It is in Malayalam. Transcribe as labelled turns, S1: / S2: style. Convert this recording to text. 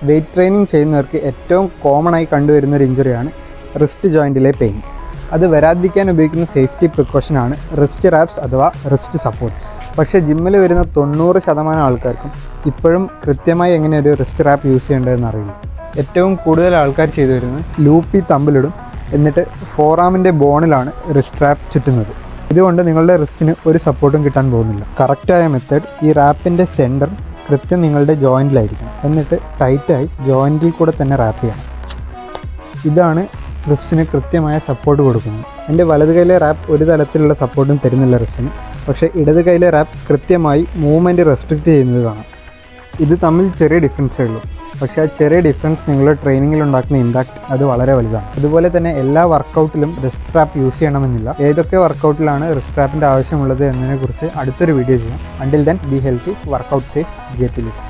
S1: വെയ്റ്റ് ട്രെയിനിങ് ചെയ്യുന്നവർക്ക് ഏറ്റവും കോമൺ ആയി കണ്ടുവരുന്ന ഒരു ഇഞ്ചുറിയാണ് റിസ്റ്റ് ജോയിൻറ്റിലെ പെയിൻ. അത് വരാതിരിക്കാൻ ഉപയോഗിക്കുന്ന സേഫ്റ്റി പ്രിക്കോഷനാണ് റിസ്റ്റ് റാപ്സ് അഥവാ റിസ്റ്റ് സപ്പോർട്ട്സ്. പക്ഷേ ജിമ്മിൽ വരുന്ന 90% ആൾക്കാർക്കും ഇപ്പോഴും കൃത്യമായി എങ്ങനെ ഒരു റിസ്റ്റ് റാപ്പ് യൂസ് ചെയ്യേണ്ടതെന്ന് അറിയില്ല. ഏറ്റവും കൂടുതൽ ആൾക്കാർ ചെയ്തു വരുന്നത് ലൂപ്പി തമ്പിലിടും, എന്നിട്ട് ഫോറാമിൻ്റെ ബോണിലാണ് റിസ്റ്റ് റാപ്പ് ചുറ്റുന്നത്. ഇതുകൊണ്ട് നിങ്ങളുടെ റിസ്റ്റിന് ഒരു സപ്പോർട്ടും കിട്ടാൻ പോകുന്നില്ല. കറക്റ്റായ മെത്തേഡ്, ഈ റാപ്പിൻ്റെ സെൻറ്റർ കൃത്യം നിങ്ങളുടെ ജോയിൻറ്റിലായിരിക്കണം, എന്നിട്ട് ടൈറ്റായി ജോയിൻറ്റിൽ കൂടെ തന്നെ റാപ്പ് ചെയ്യണം. ഇതാണ് റിസ്റ്റിന് കൃത്യമായ സപ്പോർട്ട് കൊടുക്കുന്നത്. എൻ്റെ വലത് കൈയിലെ റാപ്പ് ഒരു തരത്തിലുള്ള സപ്പോർട്ടും തരുന്നില്ല റിസ്റ്റിന്, പക്ഷേ ഇടത് കൈയിലെ റാപ്പ് കൃത്യമായി മൂവ്മെൻറ്റ് റെസ്ട്രിക്റ്റ് ചെയ്യുന്നത് കാണാം. ഇത് തമ്മിൽ ചെറിയ ഡിഫറൻസേ ഉള്ളൂ, പക്ഷേ ആ ചെറിയ ഡിഫറൻസ് നിങ്ങളുടെ ട്രെയിനിങ്ങിൽ ഉണ്ടാക്കുന്ന ഇമ്പാക്റ്റ് അത് വളരെ വലുതാണ്. അതുപോലെ തന്നെ എല്ലാ വർക്കൗട്ടിലും റിസ്റ്റ് റാപ്പ് യൂസ് ചെയ്യണമെന്നില്ല. ഏതൊക്കെ വർക്കൗട്ടിലാണ് റിസ്റ്റ് റാപ്പിൻ്റെ ആവശ്യമുള്ളത് എന്നതിനെക്കുറിച്ച് അടുത്തൊരു വീഡിയോ ചെയ്യാം. Until then be healthy, workout safe, JP Lifts.